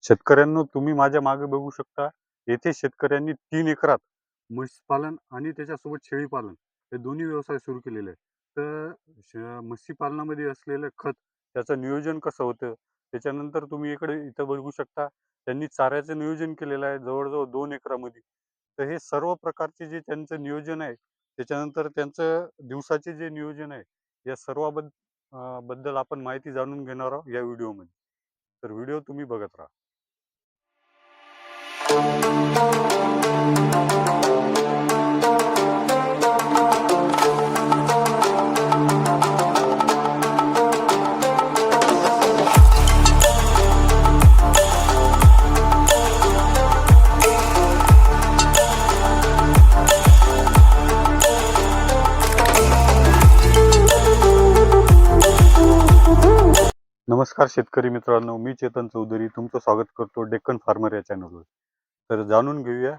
शेतकऱ्यांनो, तुम्ही माझ्या मागे बघू शकता. येथे शेतकऱ्यांनी 3 एकरात म्हशीपालन आणि त्याच्यासोबत शेळीपालन हे दोन्ही व्यवसाय सुरू केलेले आहेत. तर म्हशीपालनामध्ये असलेलं खत, त्याचं नियोजन कसं होतं, त्याच्यानंतर तुम्ही इथं बघू शकता. त्यांनी चाऱ्याचं नियोजन केलेलं आहे जवळ-जवळ 2 एकरामध्ये. तर हे सर्व प्रकारचे जे त्यांचं नियोजन आहे, त्याच्यानंतर त्यांचं दिवसाचे जे नियोजन आहे, या बद्दल आपण माहिती जाणून घेणार आहोत या व्हिडिओमध्ये. तर व्हिडिओ तुम्ही बघत राहा. नमस्कार शेतकरी मित्रांनो, मी चेतन चौधरी तुमचं स्वागत करतो डेक्कन फार्मर या चॅनलवर. तर जाणून घेऊया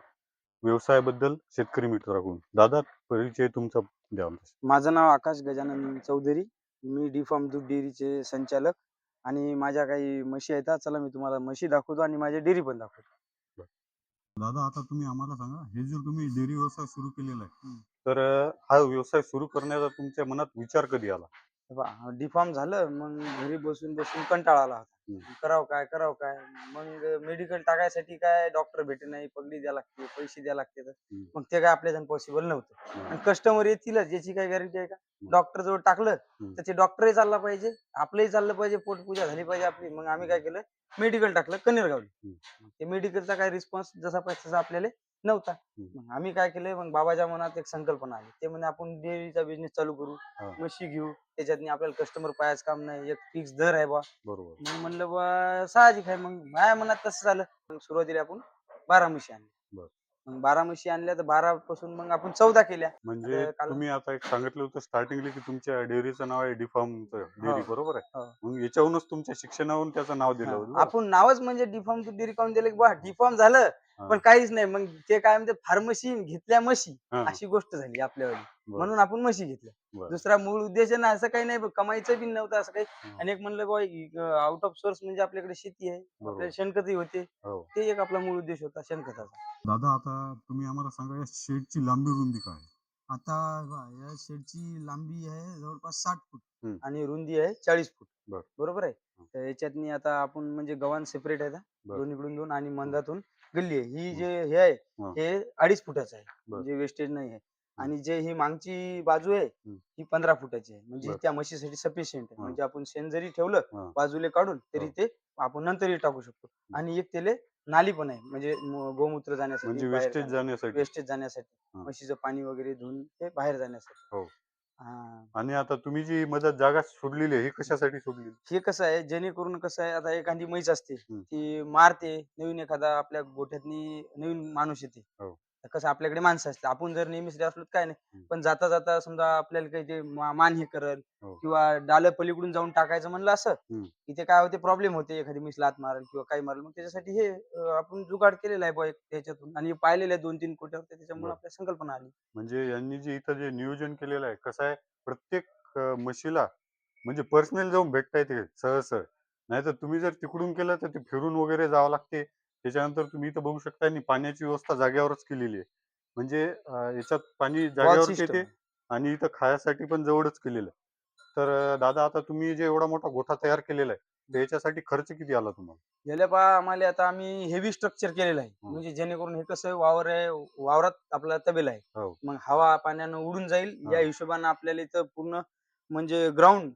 व्यवसायाबद्दल शेतकरी मित्राकडून. दादा, परिचय तुमचा द्या आम्हाला. माझं नाव आकाश गजानन चौधरी. मी डी फार्म दूध डेअरीचे संचालक आणि माझ्या काही म्हशी आहेत. चला मी तुम्हाला म्हशी दाखवतो आणि माझी डेअरी पण दाखवतो. दादा, आता तुम्ही आम्हाला सांगा, हे जो तुम्ही डेअरी व्यवसाय सुरू केलेला आहे, तर हा व्यवसाय सुरू करण्याचा तुमच्या मनात विचार कधी आला? डी फार्म झालं, मग घरी बसून बसून कंटाळा आला होता. करावं काय. मग मेडिकल टाकायसाठी काय डॉक्टर भेटे नाही, पगडी द्यावी लागते, पैसे द्यावे लागतात. मग ते काय आपल्याच्यानं पॉसिबल नव्हतं. आणि कस्टमर येतीलच याची काय गॅरंटी आहे का? डॉक्टर जवळ टाकलं तर ते डॉक्टरही चालला पाहिजे, आपलंही चाललं पाहिजे, पोटपूजा झाली पाहिजे आपली. मग आम्ही काय केलं, मेडिकल टाकलं कनेरगावला. ते मेडिकलचा काय रिस्पॉन्स जसा पाहिजे तसा आपल्याला नव्हता. मग आम्ही काय केलं, मग बाबाच्या मनात एक संकल्पना आली. ते म्हणे आपण डेअरीचा बिझनेस चालू करू, म्हशी घेऊ, त्याच्यातनी आपल्याला कस्टमर पाहायचं काम नाही, एक फिक्स दर आहे बा. बरोबर. मग म्हणलं बा साहजिक आहे. मग माझ्या मनात तसं झालं. मग सुरुवातीला आपण 12 म्हशी आणल्या. बरं. मग 12 म्हशी आणल्या तर 12 पासून मग आपण 14 केल्या. म्हणजे तुम्ही आता एक सांगितलं होतं स्टार्टिंगला की तुमच्या डेअरीचं नाव आहे डी फार्मचं डेअरी, बरोबर आहे? हो. मग याच्यावरूनच तुमच्या शिक्षणावरून त्याचं नाव दिलं होतं. आपण नावच म्हणजे डिफॉर्म टू डेअरी काऊन दिलं की बा डिफॉर्म झालं, पण काहीच नाही. मग ते काय म्हणते फार्मसी घेतल्या म्हशी, अशी गोष्ट झाली आपल्यावाली. म्हणून आपण म्हशी घेतल्या. दुसरा मूळ उद्देश ना असं काही नाही, कमाईचं बी नव्हतं असं काही. आणि एक म्हणलं बा आउट ऑफ सोर्स म्हणजे आपल्याकडे शेती आहे, आपल्याला शेणखतही होते. ते एक आपला मूळ उद्देश होता शेणखताचा. दादा, आता तुम्ही आम्हाला सांगा, या शेडची लांबी रुंदी काय आहे? आता या शेडची लांबी आहे जवळपास 60 फूट आणि रुंदी आहे 40 फूट. बरोबर आहे. तर याच्यातनी आता आपण म्हणजे गव्हाण सेपरेट आहे, दोन्हीकडून दोन, आणि मंदातून गल्ली आहे. ही जे हे आहे हे 2.5 फुटाचं आहे, म्हणजे वेस्टेज नाही आहे. आणि जे ही मागची बाजू आहे ही 15 फुटाची आहे, म्हणजे त्या म्हशीसाठी सफिशियंट आहे. म्हणजे आपण शेण जरी ठेवलं बाजूला काढून तरी ते आपण नंतरही टाकू शकतो. आणि एक त्याले नाली पण आहे, म्हणजे गोमूत्र जाण्यासाठी, म्हणजे वेस्टेज जाण्यासाठी. म्हशीचं पाणी वगैरे धुवून ते बाहेर जाण्यासाठी. आणि आता तुम्ही जी मदत जागा सोडलेली आहे, ही कशासाठी सोडली? हे कसं आहे, जेणेकरून कसं आहे, आता एखादी म्हैस असते ती मारते, नवीन एखादा आपल्या गोठ्यातनी नवीन माणूस येते. तर कसं आपल्याकडे माणसं असते, आपण जर नेहमीच असलो तर काय नाही, पण जाता जाता समजा आपल्याला काही ते मान हे करल किंवा डाल पलीकडून जाऊन टाकायचं म्हणलं असं, इथे काय होते, प्रॉब्लेम होते, एखादी म्हैस लात मारल किंवा काही मारल. मग त्याच्यासाठी हे आपण जुगाड केलेला आहे बा त्याच्यातून, आणि पाहिलेलं आहे 2-3 कोट्यावर, त्याच्यामुळे आपल्या संकल्पना आली. म्हणजे यांनी जे इथं जे नियोजन केलेलं आहे, कसं आहे, प्रत्येक म्हशीला म्हणजे पर्सनल जाऊन भेटता येते सहज. नाहीतर तुम्ही जर तिकडून केलं तर ते फिरून वगैरे जावं लागते. त्याच्यानंतर तुम्ही इथं बघू शकता, आणि पाण्याची व्यवस्था जागेवरच केलेली आहे. म्हणजे याच्यात पाणी जागेवरच येते आणि इथं खायासाठी पण जवळच केलेलं आहे. तर दादा, आता तुम्ही जे एवढा मोठा गोठा तयार केलेला आहे, तर याच्यासाठी खर्च किती आला तुम्हाला? गेल्या पहा आम्हाला आता आम्ही हेवी स्ट्रक्चर केलेलं आहे, म्हणजे जेणेकरून हे कसं वावर आहे, वावरात आपला तबेला आहे. मग हवा पाण्यानं उडून जाईल या हिशोबानं आपल्याला इथं पूर्ण म्हणजे ग्राउंड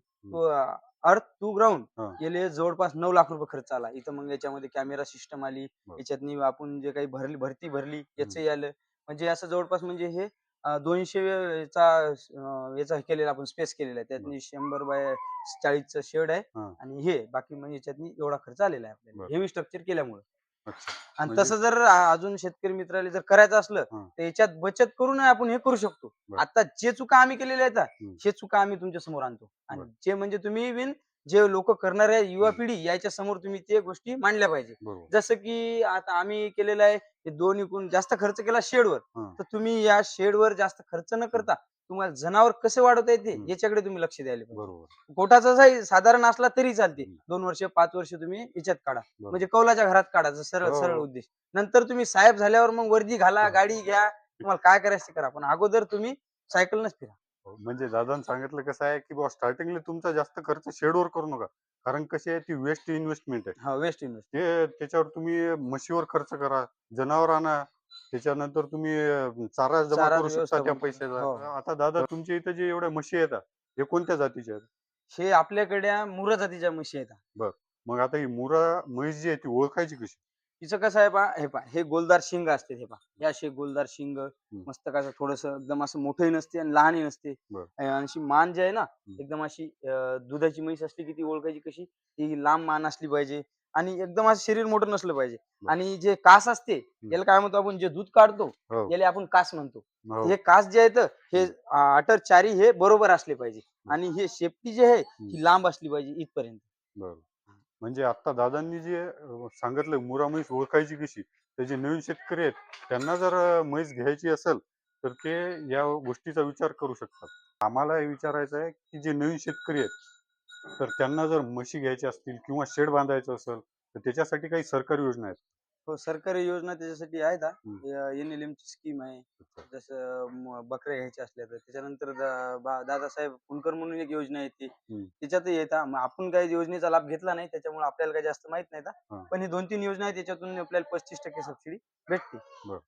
अर्थ टू ग्राउंड गेले जवळपास 9 लाख रुपये खर्च आला इथं. मग याच्यामध्ये कॅमेरा सिस्टम आली, याच्यातनी आपण जे काही भरती भरली याचंही आलं. म्हणजे असं जवळपास म्हणजे हे 200 याचा केलेला आपण स्पेस केलेला आहे. त्यातनी 100 बाय 40चं शेड आहे आणि हे बाकी म्हणजे याच्यातनी एवढा खर्च आलेला आहे आपल्याला हेवी स्ट्रक्चर केल्यामुळे. आणि तसं जर अजून शेतकरी मित्राला जर करायचं असलं तर याच्यात बचत करून आपण हे करू शकतो. आता जे चुका आम्ही केलेल्या आहेत हे चुका आम्ही तुमच्या समोर आणतो, आणि जे म्हणजे तुम्ही बिन जे लोक करणारे युवा पिढी याच्या समोर तुम्ही ते गोष्टी मांडल्या पाहिजे. जसं की आता आम्ही केलेलं आहे, 2 एकूण जास्त खर्च केला शेडवर, तर तुम्ही या शेडवर जास्त खर्च न करता तुम्हाला जनावर कसे वाढवता येते हम्म. याच्याकडे तुम्ही लक्ष द्यायला पाहिजे. बरोबर. गोठाचा साधारण असला तरी चालते, हम्म. 2 वर्ष 5 वर्ष तुम्ही याच्यात काढा, बरोबर. म्हणजे कौलाच्या घरात काढा, सरळ हो, सरळ हो. उद्देश. नंतर तुम्ही साहेब झाल्यावर मग वर्दी घाला, हो. गाडी घ्या, तुम्हाला काय करायचं ते करा, पण अगोदर तुम्ही सायकलनच फिरा. हो, म्हणजे दादांनी सांगितलं कसं आहे, की बुवा स्टार्टिंगला तुमचा जास्त खर्च शेडवर करू नका. कारण कशी आहे ती वेस्ट इन्व्हेस्टमेंट आहे. हा, वेस्ट इन्व्हेस्ट. ते त्याच्यावर तुम्ही म्हशीवर खर्च करा, जनावर आणा. त्याच्यानंतर तुम्ही चारा जमा चारा करू शकता त्या व्यवस्थापन करा. पैशाचा. हो. आता दादा तुमच्या इथं जे एवढ्या म्हशी येतात, हे कोणत्या जातीच्या आहेत? हे आपल्याकडे मुरा जातीच्या म्हशी आहेत. बरं. मग आता ही मुर्रा म्हैस जी आहे ती ओळखायची कशी? तिचं कसं आहे पहा, हे पहा, हे गोलदार शिंग असते, हे पहा, हे असे गोलदार शिंग, हं. मस्तकाचं थोडंसं एकदम असं मोठंही नसते आणि लहानही नसते. बरं. आणि अशी मान जी आहे ना, हं. एकदम अशी दुधाची म्हैस असली की ती ओळखायची कशी, ती लांब मान असली पाहिजे आणि एकदम असं शरीर मोठं नसलं पाहिजे. बरं. आणि जे कास असते, याला काय म्हणतो आपण, जे दूध काढतो हो. याला आपण कास म्हणतो. हो. हे कास जे आहेत हे हं. अटर चारी हे बरोबर असले पाहिजे बरं. आणि हे शेपटी जे आहे ही लांब असली पाहिजे इथपर्यंत. बरोबर. म्हणजे आता दादांनी जे सांगितलं मुर्रा म्हैस ओळखायची कशी, तर जे नवीन शेतकरी आहेत त्यांना जर म्हैस घ्यायची असेल, तर ते या गोष्टीचा विचार करू शकतात. आम्हाला हे विचारायचं आहे, की जे नवीन शेतकरी आहेत, तर त्यांना जर म्हशी घ्यायच्या असतील किंवा शेड बांधायचं असेल, तर त्याच्यासाठी काही सरकारी योजना आहेत? हो, सरकारी योजना त्याच्यासाठी आहेत हा. हं. NLM ची स्कीम आहे. अच्छा. जसं बकऱ्या घ्यायच्या असल्या तर त्याच्यानंतर दादासाहेब कुणकर म्हणून एक योजना आहे ती, हं. त्याच्यातही येतात. मग आपण काही योजनेचा लाभ घेतला नाही त्याच्यामुळे आपल्याला काही जास्त माहित नाही हां. पण ही 2-3 योजना आहेत त्याच्यातून आपल्याला 35% सबसिडी भेटते. बरं.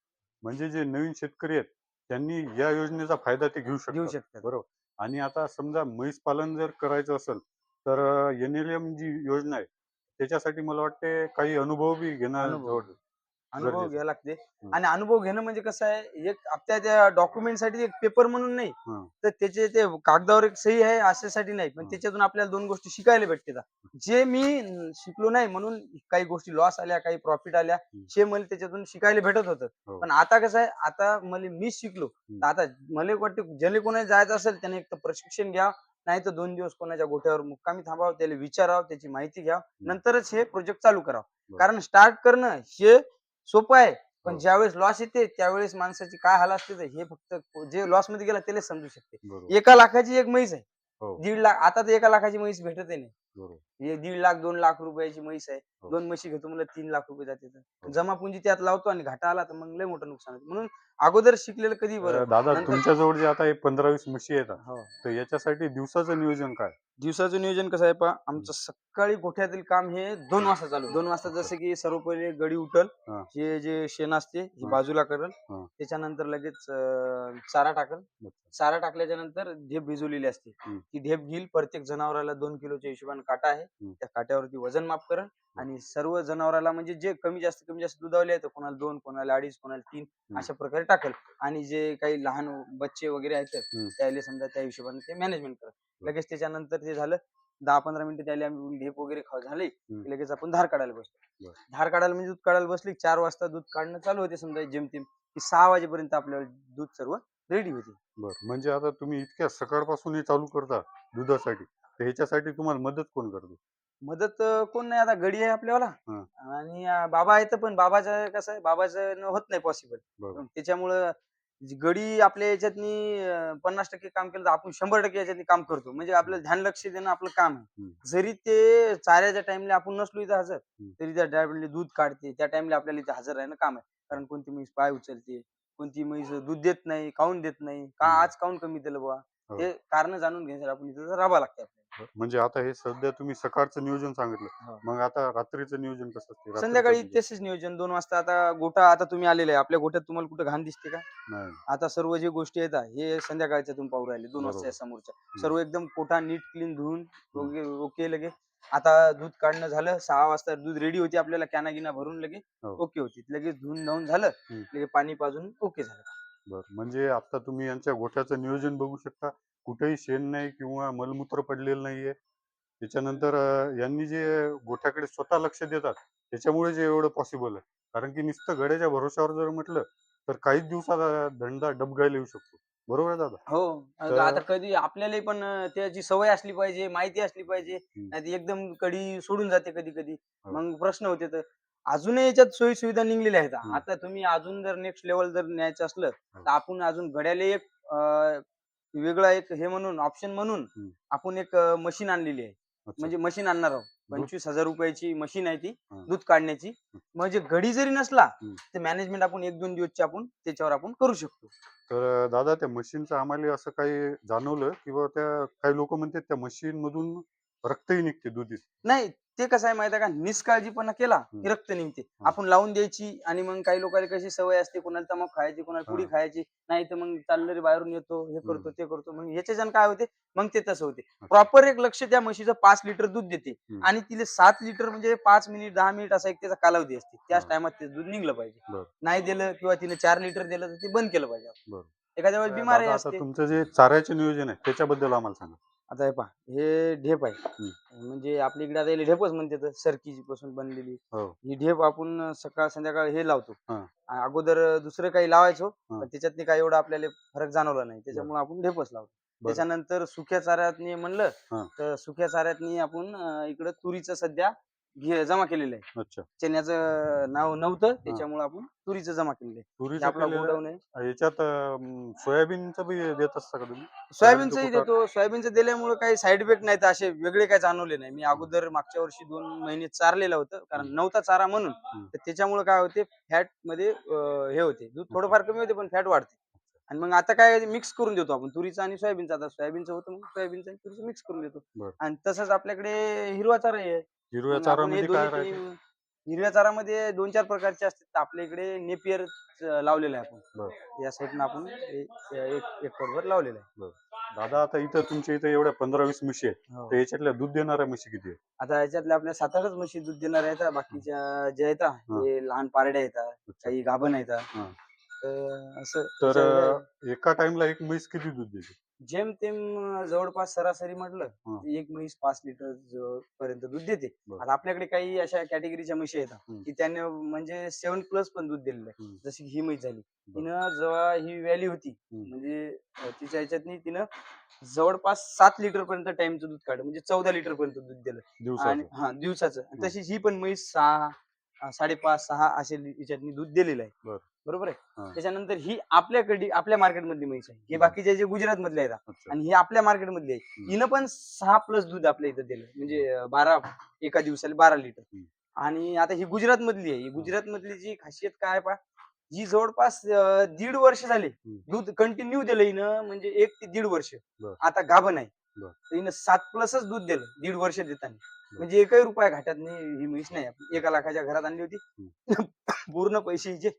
म्हणजे जे नवीन शेतकरी आहेत, त्यांनी या योजनेचा फायदा ते घेऊ घेऊ शकतात. शकतात. बरोबर. आणि आता समजा म्हैस पालन जर करायचं असेल, तर NLM जी योजना आहे, त्याच्यासाठी मला वाटते काही अनुभव बी घेणं अनुभव जवळ अनुभव गरजेचं आहे. घ्यायला लागते. हं. आणि अनुभव घेणं म्हणजे कसं आहे, एक आपल्या त्या डॉक्युमेंटसाठी एक पेपर म्हणून नाही, हं. तर त्याचे ते कागदावर एक सही आहे अशासाठी नाही, पण हं. त्याच्यातून आपल्याला 2 गोष्टी शिकायला भेटतात. जे मी शिकलो नाही म्हणून काही गोष्टी लॉस आल्या, काही प्रॉफिट आल्या, हं. हे मला त्याच्यातून शिकायला भेटत होतं. हो. पण आता कसं आहे, आता मीच शिकलो. हं. तर आता मला वाटतं ज्याला कोणाला जायचं असेल त्याने एक तर प्रशिक्षण घ्या, नाही तर 2 दिवस कोणाच्या गोठ्यावर मुक्कामी थांबावं, त्याला विचारावं, त्याची माहिती घ्यावं, नंतरच हे प्रोजेक्ट चालू करावं. बरं. कारण स्टार्ट करणं हे सोपं आहे. पण हो. ज्यावेळेस लॉस येते त्यावेळेस माणसाची काय हाल असते तर हे फक्त जे लॉस मध्ये गेला त्यालाच समजू शकते. बरोबर. 1 लाखाची एक म्हैस आहे. हो. 1.5 लाख आता तर 1 लाखाची म्हैस भेटत नाही. बरोबर. हे 1.5 लाख 2 लाख रुपयाची म्हैस आहे. हो. 2 म्हशी घेतो म्हणलं 3 लाख रुपये जाते. हो. जमा पुंजी त्यात लावतो आणि घाटा आला तर मग लय मोठं नुकसान होतं. म्हणून अगोदर शिकलेलं कधी बरं. दादा नंतर तुमच्याजवळ जे आता हे 15-20 म्हशी येतात, हो. तर याच्यासाठी दिवसाचं नियोजन काय? दिवसाचं नियोजन कसं आहे पहा, हं. आमचं सकाळी गोठ्यातील काम हे 2 वाजता चालू. 2 वाजता जसं की सर्व पहिले गडी उठल, हां. हे जे शेण असते हे हां. बाजूला करल, हां. त्याच्यानंतर लगेच चारा टाकल. अच्छा. चारा टाकल्याच्या नंतर ढेप भिजवलेली असते. हं. ती ढेप घेईल, प्रत्येक जनावराला 2 किलोच्या हिशोबाने काटा आहे. हं. त्या काट्यावरती वजन माप करल आणि सर्व जनावराला म्हणजे जे कमी जास्त दुधावले आहेत, कोणाला 2, कोणाला 2.5, कोणाला 3 हं. अशा प्रकारे टाकल. आणि जे काही लहान बच्चे वगैरे आहेत हं. त्याले समजा त्या हिशोबाने ते मॅनेजमेंट करल. बरं. लगेच त्याच्यानंतर ते झालं 10-15 मिनिटं त्याला आम्ही ढेप वगैरे झाले हं. की लगेच आपण धार काढायला बसतो. बरं. धार काढायला म्हणजे दूध काढायला बसली 4 वाजता दूध काढणं चालू होते समजा जेमतेम, की 6 वाजेपर्यंत आपल्याला दूध सर्व रेडी होते. बरं. म्हणजे आता तुम्ही इतक्या सकाळपासून हे चालू करता दुधासाठी, तर ह्याच्यासाठी तुम्हाला मदत कोण करते? मदत कोण नाही, आता गडी आहे आपल्याला हां. आणि बाबा आहेत, पण बाबाचं कसं आहे, बाबाचं होत नाही पॉसिबल. बरोबर. त्याच्यामुळं जी गडी आपल्या याच्यातनी 50% काम केलं तर आपण 100% याच्यातनी काम करतो. म्हणजे आपलं ध्यान लक्ष देणं आपलं काम आहे. हं. जरी ते चाऱ्याच्या टाइमला आपण नसलो इथं हजर, हं. तरी त्या टाइमला दूध काढते, त्या टाइमला आपल्याला इथे हजर राहणं काम आहे. कारण कोणती म्हैस पाय उचलते, कोणती म्हैस दूध देत नाही, काहून देत नाही, का हं. आज काहून कमी दिलं बुवा, हो. हे कारण जाणून घेण्यासाठी आपण इथं राहावं लागतं आपल्याला. म्हणजे आता हे सध्या तुम्ही सकाळचं नियोजन सांगितलं. हो. मग आता रात्रीचं नियोजन कसं असते? रात्रीचं संध्याकाळी नियोजन? तसेच नियोजन 2 वाजता आता गोठा, आता तुम्ही आलेले आहे. आपल्या गोठ्यात तुम्हाला कुठं घाण दिसते का? नाही. आता सर्व जे गोष्टी आहेत हे संध्याकाळच्या तुम्ही पाहू राहिले 2 वाजता बरोबर. समोरच्या. हं. सर्व एकदम कोठा नीट क्लीन धुवून हं. वगैरे ओके लगे. आता दूध काढणं झालं 6 वाजता दूध रेडी होती, आपल्याला कॅना गिना भरून लगे हो. ओके होती. लगेच धुवून धावून झालं, हं. लगे पाणी पाजून ओके झालं. बरं. म्हणजे आता तुम्ही यांच्या गोठ्याचं नियोजन बघू शकता. कुठेही शेण नाही किंवा मलमूत्र पडलेलं नाहीये. त्याच्यानंतर यांनी जे गोठ्याकडे स्वतः लक्ष देतात, त्याच्यामुळे जे एवढं पॉसिबल आहे. कारण की नुसतं गड्याच्या भरोश्यावर जर म्हटलं, तर काहीच दिवसात धंदा डबघाईला येऊ शकतो. बरोबर आहे दादा? हो. आता तर कधी आपल्यालाही पण त्याची सवय असली पाहिजे, माहिती असली पाहिजे. हं. नाहीतर एकदम कडी सोडून जाते कधी-कधी. हो. मग प्रश्न होते तर अजूनही याच्यात सोयी-सुविधा निघलेल्या आहेत. हं. आता तुम्ही अजून जर नेक्स्ट लेव्हल जर न्यायचं असलं, हो. तर आपण अजून गड्याला एक वेगळा एक हे म्हणून ऑप्शन म्हणून हम्म. आपण एक मशीन आणलेली आहे. अच्छा. म्हणजे मशीन आणणार आहोत. दूध 25,000 रुपयाची मशीन आहे ती हा. दूध काढण्याची. म्हणजे गडी जरी नसला हम्म. तर मॅनेजमेंट आपण 1-2 दिवसची आपण त्याच्यावर आपण करू शकतो. तर दादा त्या मशीनचं आम्हाला असं काही जाणवलं किंवा त्या काही लोक म्हणतात त्या मशीन मधून रक्तही निघते दुधीत. नाही, ते कसं आहे माहिती आहे का, निष्काळजीपणा केला हम्म. की रक्त निघते. हा. आपण लावून द्यायची आणि मग काही लोकांना कशी सवय असते, कोणाला तंबाखू खायची, कोणाला पुडी हा. खायची. नाही तर मग चाललं रे बाहेरून येतो, हे करतो, हम्म. ते करतो. मग ह्याच्याच्यानं काय होते, मग ते तसं होते. अच्छा. प्रॉपर एक लक्ष त्या म्हशीचं 5 लिटर दूध देते हम्म. आणि तिला 7 लिटर म्हणजे 5 मिनिट, 10 मिनिट असा एक त्याचा कालावधी असते. त्याच हा. टायमात ते दूध निघलं पाहिजे. बरं. नाही दिलं किंवा तिने 4 लिटर दिलं तर ते बंद केलं पाहिजे आपण. बरं. एखाद्या वेळेस बिमारी दादा आता असते. तुमचं जे चाऱ्याचे नियोजन आहे त्याच्याबद्दल आम्हाला सांगा. आता हे पहा, हे ढेप आहे. हम्म. म्हणजे आपल्या इकडे आता याला ढेपच म्हणतात, सरकी पासून बनलेली. हो. ही ढेप आपण सकाळ संध्याकाळ हे लावतो. हा. अगोदर दुसरं काही लावायचो, हा. पण त्याच्यातनी काही एवढा आपल्याला फरक जाणवला नाही. बरं. त्याच्यामुळे आपण ढेपच लावतो. बरं. त्याच्यानंतर सुक्या चाऱ्यातनी म्हणलं हा. तर सुक्या चाऱ्यातनी आपण इकडं तुरीचं सध्या जमा केलेलं आहे. अच्छा. चण्याचं नाव नव्हतं, हा. त्याच्यामुळे आपण तुरीचं जमा केलेलं आहे. हे तुरीचं आपला केलेलं गोडाऊन आहे. याच्यात सोयाबीनचं बी देत असता का तुम्ही? सोयाबीनचं सोयाबीनचंही कुटार. देतो. सोयाबीनचं दिल्यामुळे काही साईड इफेक्ट नाहीत, असे वेगळे काही जाणवले नाही. मी अगोदर मागच्या वर्षी 2 महिने चारलेलं होतं, कारण नव्हता चारा म्हणून. तर त्याच्यामुळे काय होते, फॅटमध्ये हे होते, दूध थोडंफार कमी होते, पण फॅट वाढते. आणि मग आता काय मिक्स करून देतो आपण तुरीचं आणि सोयाबीनचं. आता सोयाबीनचं होतं, मग सोयाबीनचं आणि तुरीचं मिक्स करून देतो. बरं. आणि तसंच आपल्याकडे हिरवा चाराही आहे. हिरव्या मग आपण हे चारामध्ये काय दोन्ही राहते? हिरव्या चारामध्ये 2-4 प्रकारचे असतात. तर आपल्या इकडे नेपियर लावलेलं आहे आपण. बरं. या साईडनं आपण एक एकरभर लावलेलं आहे. बरं. दादा आता इथं तुमच्या इथं एवढ्या 15-20 म्हशी आहेत. हो. तर याच्यातल्या दूध देणाऱ्या म्हशी किती आहेत? आता याच्यातल्या आपल्या 7-8च म्हशी दूध देणाऱ्या आहेत. बाकीच्या ज्या आहेत हे लहान पारड्या आहेत, अच्छा. काही गाभण आहेत. हा. असं तर त्याच्या हे आहे. एका टाइमला एक म्हैस किती दूध देते? जेमतेम जवळपास सरासरी म्हटलं हा. तर एक म्हैस 5 लिटर पर्यंत दूध देते. बरं. आता आपल्याकडे काही अशा कॅटेगरीच्या म्हशी आहेत हम्म. की त्याने म्हणजे 7+ पण दूध दिलेलं आहे. हम्म. जशी की ही म्हैस झाली. बरं. तिनं जेव्हा ही व्हॅली होती, हम्म. म्हणजे तिच्या ह्याच्यातनी तिनं जवळपास 7 लिटर पर्यंत टाइमचं दूध काढलं, म्हणजे 14 लिटर पर्यंत दूध दिलं. आणि दिवसाचं. दिवसाचं. हा. तशीच ही पण म्हैस 6, 5.5, 6 असे याच्यातनी दूध दिलेलं आहे. बरं. बरोबर आहे. हा. त्याच्यानंतर ही आपल्या मार्केट मधली म्हैस आहे. हे बरं. बाकीचे जे गुजरात मधले आहेत अच्छा. आणि हे आपल्या मार्केट मधली आहे. हिनं पण 6+ दूध आपल्या इथं दिलं, म्हणजे 12 एका दिवसाला 12 लिटर. हम्म. आणि आता ही गुजरात मधली आहे. ही हा. गुजरात मधली जी खासियत काय पहा, जी जवळपास 1.5 वर्ष झाले दूध कंटिन्यू दिलं हिनं, म्हणजे 1 ते 1.5 वर्ष. बरं. आता गाभण आहे. बरं. तर हिनं 7+ दूध दिलं 1.5 वर्ष देताना. बरं. म्हणजे एकही रुपया घाट्यात नाही ही म्हैस नाही. 1 लाखाच्या घरात आणली होती. पूर्ण पैसे हिचे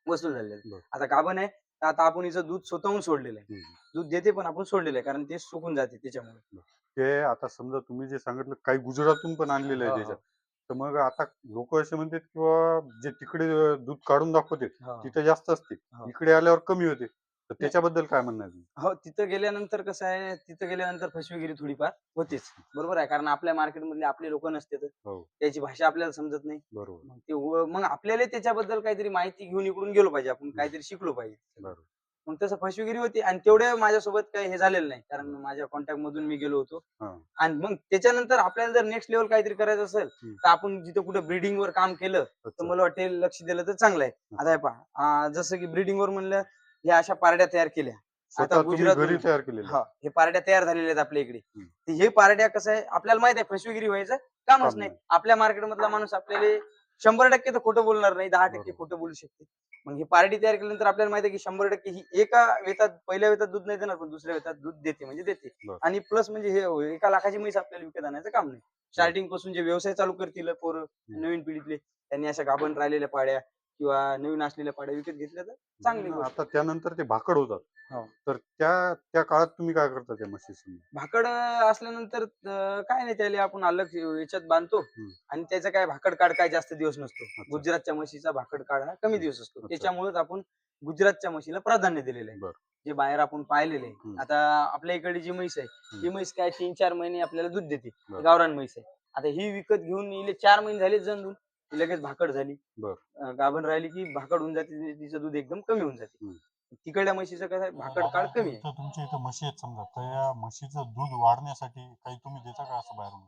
वसूल झालेले आहेत. बरं. आता गाभण आहे, तर आता आपण हिचं दूध स्वतःहून सोडलेलं आहे. हम्म. दूध देते पण आपण सोडलेलं आहे, कारण ते सुकून जाते त्याच्यामुळे. ते आता समजा तुम्ही जे सांगितलं काही गुजरातून पण आणलेलं आहे हो, त्याच्यात. हो. तर मग आता लोक असे म्हणतात किंवा जे तिकडे दूध काढून दाखवते हो. तिथे जास्त असते, हो. इकडे आल्यावर कमी होते. तर त्याच्याबद्दल काय म्हणणं आहे तुमचं? हो, तिथं गेल्यानंतर कसं आहे, तिथं गेल्यानंतर फसवेगिरी थोडीफार होतेच. बरोबर आहे. कारण आपल्या मार्केटमधले आपले लोक नसतात. हो. त्याची भाषा आपल्याला समजत नाही. बरोबर. मग आपल्याला त्याच्याबद्दल काहीतरी माहिती घेऊन इकडून गेलो पाहिजे. आपण काहीतरी शिकलो पाहिजे. बरोबर. मग तसं फसवेगिरी होती आणि तेवढ्या माझ्यासोबत काही हे झालेलं नाही. कारण माझ्या कॉन्टॅक्ट मधून मी गेलो होतो. हा. आणि मग त्याच्यानंतर आपल्याला जर नेक्स्ट लेवल काहीतरी करायचं असेल, तर आपण जिथं कुठं ब्रीडिंग वर काम केलं, तर अच्छा. मला वाटेल लक्ष दिलं तर चांगलं आहे. आता हे पहा, जसं की ब्रीडिंग वर म्हणलं, ह्या अशा पारड्या तयार केल्या. आता स्वतः तुम्ही गुजरात घरी तयार केलेलं आहे? हे पारड्या तयार झालेल्या आहेत आपल्या इकडे. हम्म. तर हे पारड्या कसं आहे, आपल्याला माहित आहे फसवेगिरी व्हायचं कामच काम नाही. नाही. आपल्या मार्केट मधला माणूस आपल्याला 100% तर खोटं बोलणार नाही, 10% बरोबर. खोटं बोलू शकते. मग ही पारडी तयार केल्यानंतर आपल्याला माहिती आहे की 100% ही एका वेतात पहिल्या वेतात दूध नाही देणार, पण दुसऱ्या वेतात दूध देते म्हणजे देते. बरं. आणि प्लस म्हणजे हे 1 लाखाची म्हैस आपल्याला विकत आणायचं काम नाही. स्टार्टिंग पासून जे व्यवसाय चालू करतील पोरं नवीन पिढीतले, त्यांनी अशा गाभण राहिलेल्या पाड्या किंवा नवीन असलेल्या पाड्या विकत घेतल्या तर चांगली गोष्ट. आता त्यानंतर ते भाकड होतात. हो. तर त्या काळात तुम्ही काय करता त्या म्हशीचं? भाकड असल्यानंतर काय नाही, त्याला आपण अलग याच्यात बांधतो आणि त्याचा काय भाकड काढ काय जास्त दिवस नसतो. अच्छा. गुजरातच्या म्हशीचा भाकड काढ हा कमी दिवस असतो. अच्छा. त्याच्यामुळेच आपण गुजरातच्या म्हशीला प्राधान्य दिलेलं आहे. बरं. जे बाहेर आपण पाहिलेले आहे. आता आपल्या इकडे जी म्हैस आहे, ही म्हैस काय 3-4 महिने आपल्याला दूध देते. बरं. गावरान म्हैस आहे. आता ही विकत घेऊन येईल 4 महिने झाले जणून लगेच भाकड झाली. बरं. गाभण राहिली की भाकड होऊन जाते, तिचं दूध एकदम कमी होऊन जाते. तिकडल्या म्हशीचं कसं आहे, भाकड काळ कमी आहे. तुमच्या इथं म्हशी आहेत समजा, तर या म्हशीचं दूध वाढण्यासाठी काही तुम्ही देता का असं बाहेरून?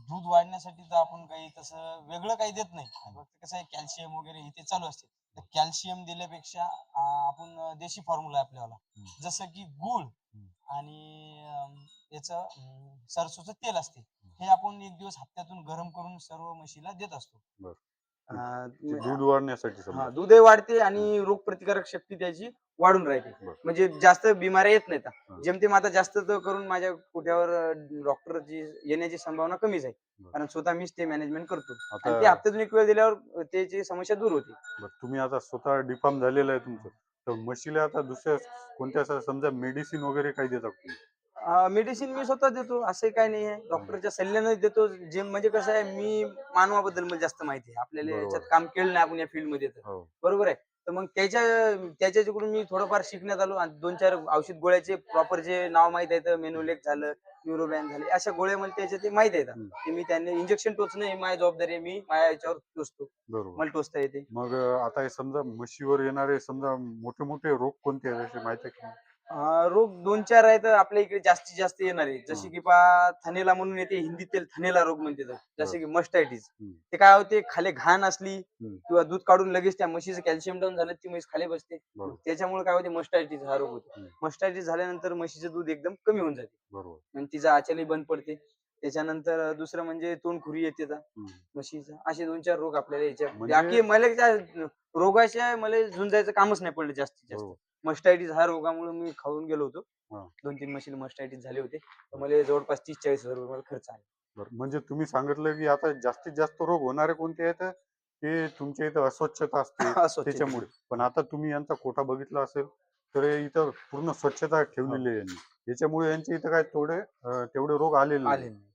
दूध वाढण्यासाठी तर आपण काही तसं वेगळं काही देत नाही. फक्त कसं आहे, कॅल्शियम वगैरे हे ते चालू असते. तर कॅल्शियम दिल्यापेक्षा आपण देशी फॉर्म्युला आहे आपल्याला. जसं की गूळ आणि याचं सरसोचं तेल असते, हे आपण एक दिवस हप्त्यातून गरम करून सर्व म्हशीला देत असतो. बरं. अं, ते दूध वाढण्यासाठी समजा. हा, दूधही वाढते आणि रोगप्रतिकारक शक्ती त्याची वाढून राहते. बरं. म्हणजे जास्त बिमाऱ्या येत नाहीत. हा. जेमतेम आता जास्त तर करून माझ्या कुठ्यावर डॉक्टरची येण्याची संभावना कमीच आहे. बरं. कारण स्वतः मीच ते मॅनेजमेंट करतो आणि आता ते हप्त्यातून एक वेळ दिल्यावर त्याची समस्या दूर होते. बरं, तुम्ही आता स्वतः डिफार्म झालेलं आहे तुमचं, तर म्हशीला आता दुसऱ्या कोणत्या असं समजा मेडिसिन वगैरे काही देता का तुम्ही? मेडिसिन मी स्वतः देतो, असं काही नाही आहे. डॉक्टरच्या सल्ल्याने देतो. जे म्हणजे कसं आहे, मी मानवाबद्दल मला जास्त माहिती आहे. आपल्याला बरोबर. याच्यात काम केलं नाही आपण या फील्डमध्ये तर. हो. बरोबर आहे. तर मग त्याच्याकडून मी थोडंफार शिकण्यात आलो आणि 2-4 औषध गोळ्याचे प्रॉपर जे नाव माहीत आहेत. मेनोलेक्स झालं, न्यूरोबॅन झाले, अशा गोळ्या मला त्याचे ते माहीत आहेत. ते मी त्यांनी इंजेक्शन टोचणं ही माझी जबाबदारी आहे. मी माझ्या याच्यावर टोचतो. बरोबर. मला टोचता येते. मग आता हे समजा म्हशीवर येणारे समजा मोठे मोठे रोग कोणते आहेत असे माहिती आहे का? रोग 2-4 आहेत आपल्या इकडे जास्तीत जास्त येणारे. जसे हा. की थनेला म्हणून येते, हिंदीतील थनेला रोग म्हणते तर. जसे की मस्टायटिस. हम्म. ते काय होते, खाली घाण असली हम्म. किंवा दूध काढून लगेच त्या म्हशीचं कॅल्शियम डाऊन झालं, ती म्हैस खाली बसते. बरोबर. त्याच्यामुळे काय होते, मस्टायटिस हा रोग होतो. मस्टायटिस झाल्यानंतर म्हशीचं दूध एकदम कमी होऊन जाते बरोबर. आणि तिचं आचलही बंद पडते. त्याच्यानंतर दुसरं म्हणजे तोंडखुरी येते म्हशीचं. असे 2-4 रोग आपल्याला याच्या म्हणजे बाकी मला त्या रोगाशिवाय मला झुंजायचं कामच नाही पडलं जास्तीत जास्त. बरोबर. मस्टायटिस हा रोगामुळे मी खाऊन गेलो होतो. हा. 2-3 म्हशीला मस्टायटिस झाले होते. तर मला जवळपास 30-40 हजार रुपये खर्च आला. बरं, म्हणजे तुम्ही सांगितलं की आता जास्तीत जास्त रोग होणारे कोणते आहेत, की तुमच्या इथं अस्वच्छता असते अस्वच्छता. त्याच्यामुळे. पण आता तुम्ही यांचा कोठा बघितला असेल तर इथं पूर्ण स्वच्छता ठेवलेली आहे यांनी. याच्यामुळे यांच्या इथं काय तेवढे रोग आलेले नाही. आले नाही.